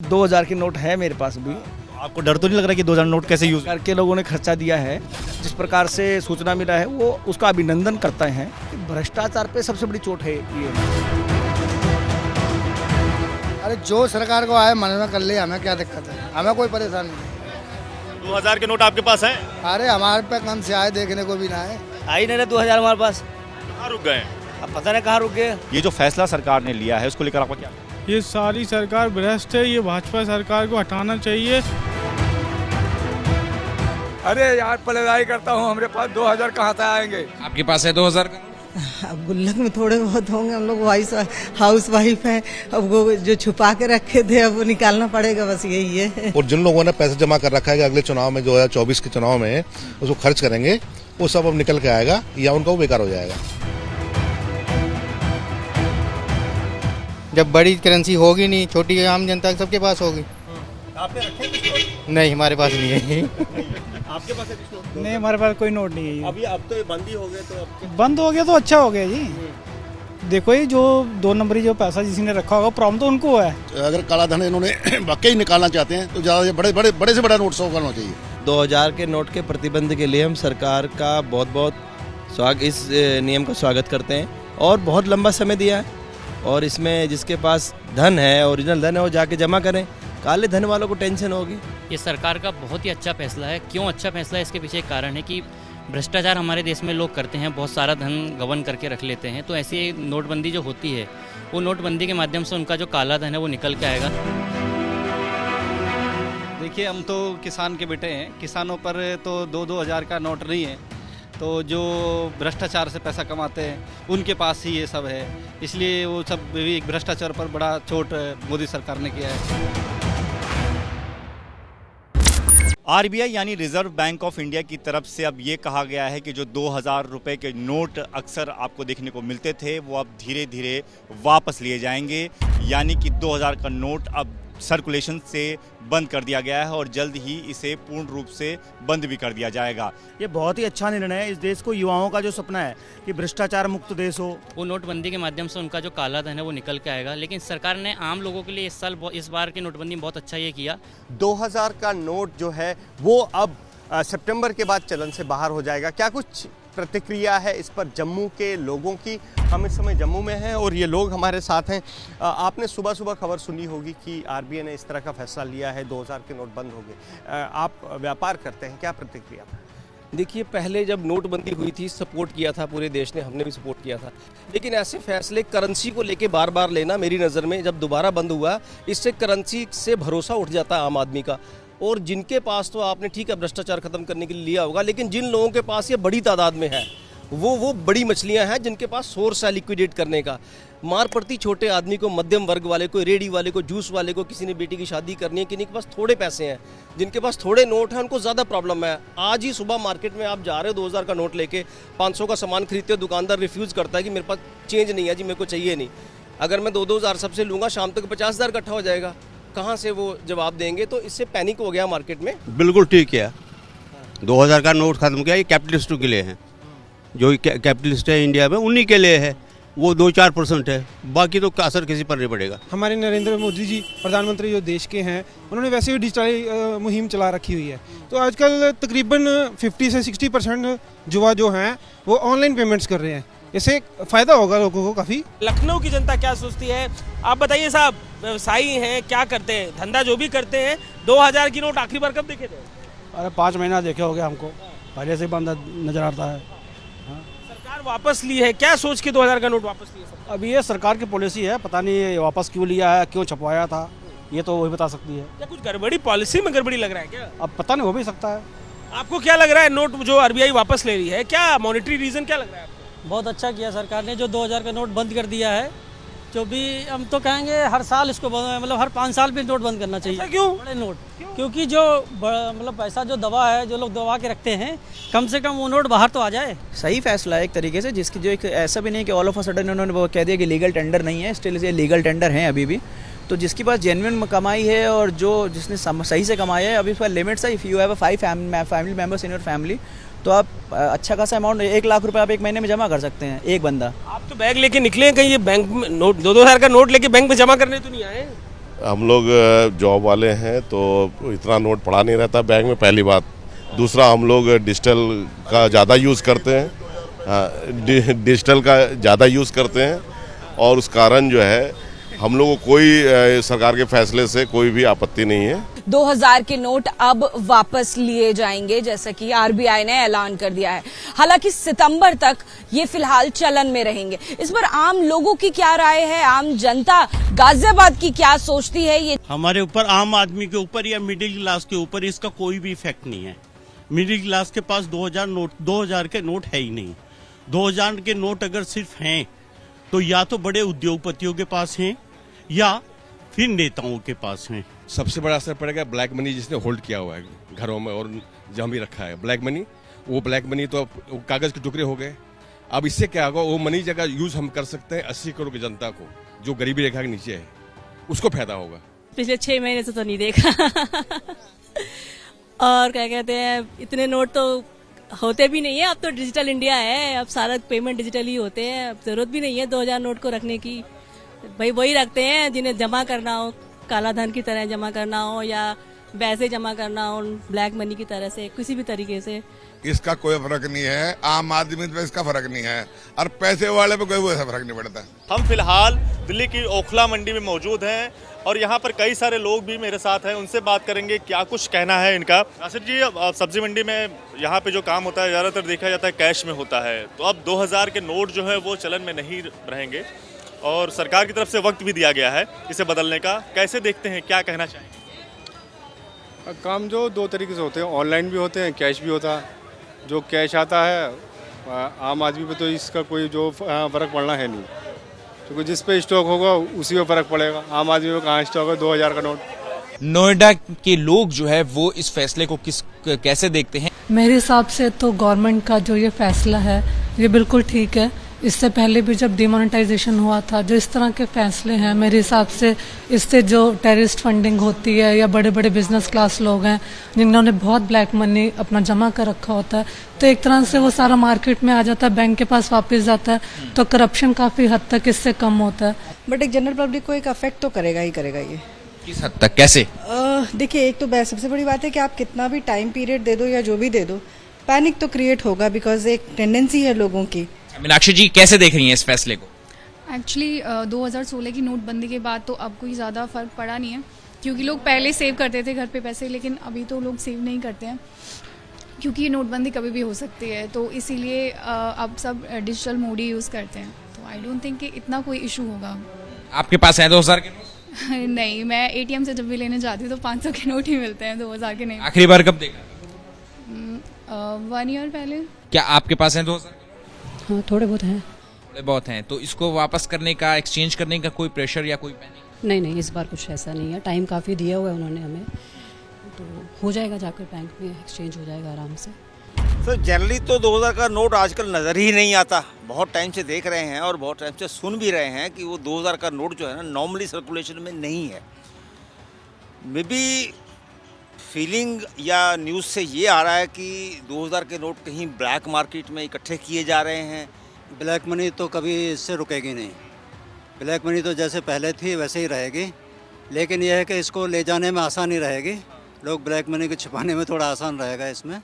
2000 की नोट है मेरे पास भी। आपको डर तो नहीं लग रहा कि 2000 नोट कैसे यूज करके लोगों ने खर्चा दिया है। जिस प्रकार से सूचना मिला है वो उसका अभिनंदन करते हैं। भ्रष्टाचार पे सबसे बड़ी चोट है ये। अरे जो सरकार को आए मन में कर ले, हमें क्या दिक्कत है, हमें कोई परेशानी नहीं। 2000 के नोट आपके पास है? अरे हमारे पे कम से आए, देखने को भी ना आए। आई नहीं 2000 हमारे पास। कहाँ रुक गए? अब पता नहीं कहाँ रुक गए। ये जो फैसला सरकार ने लिया है उसको लेकर आपका क्या? ये सारी सरकार भ्रष्ट है, ये भाजपा सरकार को हटाना चाहिए। अरे यार पहलेदारी करता हूँ, हमारे पास 2000 कहाँ से आएंगे? आपके पास है 2000 का? अब गुल्लक में थोड़े बहुत होंगे, हम लोग हाउस वाइफ हैं। अब वो जो छुपा के रखे थे अब वो निकालना पड़ेगा, बस यही है। और जिन लोगों ने पैसे जमा कर रखा है कि अगले चुनाव में 2024 के चुनाव में उसको खर्च करेंगे, वो सब अब निकल के आएगा या उनका वो बेकार हो जाएगा। जब बड़ी करेंसी होगी नहीं, छोटी आम जनता सबके पास होगी। आपने रखे? नहीं, हमारे पास नहीं है। आपके पास है? नहीं, हमारे पास कोई नोट नहीं है। अभी अब तो ये बंद ही हो गए, तो अब बंद हो गया तो अच्छा हो गया जी। देखो ये जो 2 नंबरी जो पैसा जिसने रखा होगा प्रॉब्लम तो उनको है। अगर काला धन इन्होंने वाकई निकालना चाहते हैं तो ज़्यादा बड़े से बड़ा नोट शो करना चाहिए। 2000 के नोट के प्रतिबंध के लिए हम सरकार का बहुत इस नियम का स्वागत करते हैं और बहुत लंबा समय दिया है। और इसमें जिसके पास धन है, ओरिजिनल धन है, वो जाके जमा करें। काले धन वालों को टेंशन होगी। ये सरकार का बहुत ही अच्छा फैसला है। क्यों अच्छा फैसला है? इसके पीछे एक कारण है कि भ्रष्टाचार हमारे देश में लोग करते हैं, बहुत सारा धन गबन करके रख लेते हैं। तो ऐसी नोटबंदी जो होती है, वो नोटबंदी के माध्यम से उनका जो काला धन है वो निकल के आएगा। देखिए, हम तो किसान के बेटे हैं। किसानों पर तो 2-2 हज़ार का नोट नहीं है, तो जो भ्रष्टाचार से पैसा कमाते हैं उनके पास ही ये सब है। इसलिए वो सब भी भ्रष्टाचार पर बड़ा चोट मोदी सरकार ने किया है। आरबीआई यानी रिजर्व बैंक ऑफ इंडिया की तरफ से अब ये कहा गया है कि जो 2000 रुपए के नोट अक्सर आपको देखने को मिलते थे वो अब धीरे धीरे वापस लिए जाएंगे। यानी कि 2000 का नोट अब सर्कुलेशन से बंद कर दिया गया है और जल्द ही इसे पूर्ण रूप से बंद भी कर दिया जाएगा। ये बहुत ही अच्छा निर्णय है। इस देश को, युवाओं का जो सपना है कि भ्रष्टाचार मुक्त देश हो, वो नोटबंदी के माध्यम से उनका जो काला धन है वो निकल के आएगा। लेकिन सरकार ने आम लोगों के लिए इस बार की नोटबंदी में बहुत अच्छा ये किया। 2000 का नोट जो है वो अब सितंबर के बाद चलन से बाहर हो जाएगा। क्या कुछ प्रतिक्रिया है इस पर जम्मू के लोगों की? हम इस समय जम्मू में हैं और ये लोग हमारे साथ हैं। आपने सुबह सुबह खबर सुनी होगी कि आरबीआई ने इस तरह का फैसला लिया है, 2000 के नोट बंद हो गए। आप व्यापार करते हैं, क्या प्रतिक्रिया? देखिए, पहले जब नोटबंदी हुई थी सपोर्ट किया था पूरे देश ने, हमने भी सपोर्ट किया था। लेकिन ऐसे फैसले करेंसी को लेके बार बार लेना, मेरी नज़र में जब दोबारा बंद हुआ, इससे करेंसी से भरोसा उठ जाता है आम आदमी का। और जिनके पास तो आपने ठीक है भ्रष्टाचार खत्म करने के लिए लिया होगा, लेकिन जिन लोगों के पास ये बड़ी तादाद में है, वो बड़ी मछलियां हैं जिनके पास सोर्स है लिक्विडेट करने का। मार पड़ती छोटे आदमी को, मध्यम वर्ग वाले को, रेडी वाले को, जूस वाले को, किसी ने बेटी की शादी करनी है, किसी के पास थोड़े पैसे हैं, जिनके पास थोड़े नोट हैं, उनको ज़्यादा प्रॉब्लम है। आज ही सुबह मार्केट में आप जा रहे हो 2000 का नोट लेके, 500 का सामान खरीदते हो, दुकानदार रिफ्यूज़ करता है कि मेरे पास चेंज नहीं है जी, मेरे को चाहिए नहीं। अगर मैं 2-2 हज़ार सबसे लूँगा, शाम तक 50,000 इकट्ठा हो जाएगा। कहाँ से वो जवाब देंगे? तो इससे पैनिक हो गया मार्केट में। बिल्कुल ठीक किया, 2000 का नोट खत्म किया। ये कैपिटलिस्टों के लिए है, जो कैपिटलिस्ट है इंडिया में उन्हीं के लिए है। वो 2-4% है, बाकी तो असर किसी पर नहीं पड़ेगा। हमारे नरेंद्र मोदी जी प्रधानमंत्री जो देश के हैं, उन्होंने वैसे भी डिजिटल मुहिम चला रखी हुई है। तो आजकल तकरीबन 50 से 60% युवा जो हैं वो ऑनलाइन पेमेंट्स कर रहे हैं। इससे फ़ायदा होगा लोगों को काफ़ी। लखनऊ की जनता क्या सोचती है, आप बताइए साहब। व्यवसायी हैं, क्या करते हैं, धंधा जो भी करते हैं, 2000 की नोट आखिरी बार कब देखे थे? अरे 5 महीना देखे हो गया हमको, पहले से बंद नजर आता है। सरकार वापस ली है, क्या सोच के 2000 का नोट वापस लिया? अब ये सरकार की पॉलिसी है, पता नहीं ये वापस क्यों लिया है, क्यों छपवाया था, ये तो वही बता सकती है। क्या कुछ गड़बड़ी, पॉलिसी में गड़बड़ी लग रहा है क्या? अब पता नहीं, हो भी सकता है। आपको क्या लग रहा है, नोट जो आरबीआई वापस ले रही है, क्या मॉनेटरी रीजन क्या लग रहा है आपको? बहुत अच्छा किया सरकार ने जो 2000 का नोट बंद कर दिया है। जो भी हम तो कहेंगे हर साल इसको मतलब हर 5 साल पे नोट बंद करना चाहिए। क्यों? बड़े नोट क्योंकि जो मतलब पैसा जो दबा है, जो लोग दबा के रखते हैं, कम से कम वो नोट बाहर तो आ जाए। सही फैसला है एक तरीके से, जिसकी जो एक ऐसा भी नहीं कि ऑल ऑफ अ सडन उन्होंने वो कह दिया कि लीगल टेंडर नहीं है, स्टिल ये लीगल टेंडर है अभी भी। तो जिसके पास जेन्युइन कमाई है और जो जिसने सही से कमाया है, अभी इस पर लिमिट्स है। If you have 5 family members in your family, तो आप अच्छा खासा अमाउंट 1 लाख रुपए आप एक महीने में जमा कर सकते हैं, एक बंदा। आप तो बैग लेके निकले हैं कहीं, ये बैंक में नोट 2-2 हज़ार का नोट लेके बैंक में जमा करने तो नहीं आए? हम लोग जॉब वाले हैं तो इतना नोट पड़ा नहीं रहता बैंक में, पहली बात। दूसरा, हम लोग डिजिटल का ज़्यादा यूज़ करते हैं, डिजिटल का ज़्यादा यूज़ करते हैं और उस कारण जो है हम लोगों को कोई सरकार के फैसले से कोई भी आपत्ति नहीं है। 2000 के नोट अब वापस लिए जाएंगे जैसा कि आरबीआई ने ऐलान कर दिया है। हालांकि सितंबर तक ये फिलहाल चलन में रहेंगे। इस पर आम लोगों की क्या राय है, आम जनता गाजियाबाद की क्या सोचती है, ये हमारे ऊपर, आम आदमी के ऊपर या मिडिल क्लास के ऊपर इसका कोई भी इफेक्ट नहीं है। मिडिल क्लास के पास 2000 के नोट है ही नहीं। 2000 के नोट अगर सिर्फ हैं तो या तो बड़े उद्योगपतियों के पास हैं या फिर नेताओं के पास हैं। सबसे बड़ा असर पड़ेगा ब्लैक मनी जिसने होल्ड किया हुआ है घरों में और जहाँ भी रखा है ब्लैक मनी, वो ब्लैक मनी तो अब कागज के टुकड़े हो गए। अब इससे क्या होगा, वो मनी जगह यूज हम कर सकते हैं 80 करोड़ की जनता को जो गरीबी रेखा के नीचे है, उसको फायदा होगा। पिछले 6 महीने से तो नहीं देखा और क्या कहते हैं, इतने नोट तो होते भी नहीं है। अब तो डिजिटल इंडिया है, अब सारा पेमेंट डिजिटल ही होते हैं। अब जरूरत भी नहीं है 2000 नोट को रखने की। भाई वही रखते हैं जिन्हें जमा करना हो, काला धन की तरह जमा करना हो या वैसे जमा करना हो, ब्लैक मनी की तरह से, किसी भी तरीके से। इसका कोई फर्क नहीं है, आम आदमी पे इसका फर्क नहीं है और पैसे वाले पे कोई वैसा फर्क नहीं पड़ता। हम फिलहाल दिल्ली की ओखला मंडी में मौजूद हैं और यहाँ पर कई सारे लोग भी मेरे साथ हैं, उनसे बात करेंगे क्या कुछ कहना है इनका। नासिर जी, सब्जी मंडी में यहाँ पे जो काम होता है ज़्यादातर देखा जाता है कैश में होता है, तो अब 2000 के नोट जो है वो चलन में नहीं रहेंगे और सरकार की तरफ से वक्त भी दिया गया है इसे बदलने का। कैसे देखते हैं, क्या कहना चाहेंगे? काम जो 2 तरीके से होते हैं, ऑनलाइन भी होते हैं, कैश भी होता है। जो कैश आता है आम आदमी पे तो इसका कोई जो फ़र्क पड़ना है नहीं, क्योंकि जिस पे स्टॉक होगा उसी पे फ़र्क पड़ेगा। आम आदमी पे कहाँ स्टॉक है 2000 का नोट। नोएडा के लोग जो है वो इस फैसले को कैसे देखते हैं? मेरे हिसाब से तो गवर्नमेंट का जो ये फैसला है ये बिल्कुल ठीक है। इससे पहले भी जब डिमोनेटाइजेशन हुआ था, जो इस तरह के फैसले हैं, मेरे हिसाब से इससे जो टेररिस्ट फंडिंग होती है या बड़े बड़े बिजनेस क्लास लोग हैं जिन्होंने बहुत ब्लैक मनी अपना जमा कर रखा होता है, तो एक तरह से वो सारा मार्केट में आ जाता है, बैंक के पास वापस जाता है, तो करप्शन काफ़ी हद तक इससे कम होता है। बट एक जनरल पब्लिक को एक अफेक्ट तो करेगा ही करेगा ये। किस हद तक, कैसे? देखिए, एक तो सबसे बड़ी बात है कि आप कितना भी टाइम पीरियड दे दो या जो भी दे दो, पैनिक तो क्रिएट होगा, बिकॉज एक टेंडेंसी है लोगों की। मीनाक्षी जी, कैसे देख रही हैं इस फैसले को? एक्चुअली 2016 की नोटबंदी के बाद तो अब कोई ज़्यादा फ़र्क पड़ा नहीं है, क्योंकि लोग पहले सेव करते थे घर पे पैसे, लेकिन अभी तो लोग सेव नहीं करते हैं क्योंकि ये नोटबंदी कभी भी हो सकती है। तो इसीलिए अब सब डिजिटल मोड ही यूज़ करते हैं, तो आई डोंट थिंक कि इतना कोई इशू होगा। आपके पास है 2000 के नोट? नहीं, मैं ATM से जब भी लेने जाती हूँ तो 500 के नोट ही मिलते हैं, 2000 के नहीं। आखिरी बार कब देखा? 1 ईयर पहले। क्या आपके पास है 2000? हाँ, थोड़े बहुत हैं। थोड़े बहुत हैं, तो इसको वापस करने का, एक्सचेंज करने का कोई प्रेशर या कोई पैनिक? नहीं, इस बार कुछ ऐसा नहीं है। टाइम काफ़ी दिया हुआ है उन्होंने हमें, तो हो जाएगा, जाकर बैंक में एक्सचेंज हो जाएगा आराम से। सर जनरली तो 2000 का नोट आजकल नज़र ही नहीं आता। बहुत टाइम से देख रहे हैं और बहुत टाइम से सुन भी रहे हैं कि वो 2000 का नोट जो है ना नॉर्मली सर्कुलेशन में नहीं है। मे बी फीलिंग या न्यूज़ से ये आ रहा है कि 2000 के नोट कहीं ब्लैक मार्केट में इकट्ठे किए जा रहे हैं। ब्लैक मनी तो कभी इससे रुकेगी नहीं। ब्लैक मनी तो जैसे पहले थी वैसे ही रहेगी, लेकिन यह है कि इसको ले जाने में आसानी रहेगी। लोग ब्लैक मनी को छिपाने में थोड़ा आसान रहेगा इसमें।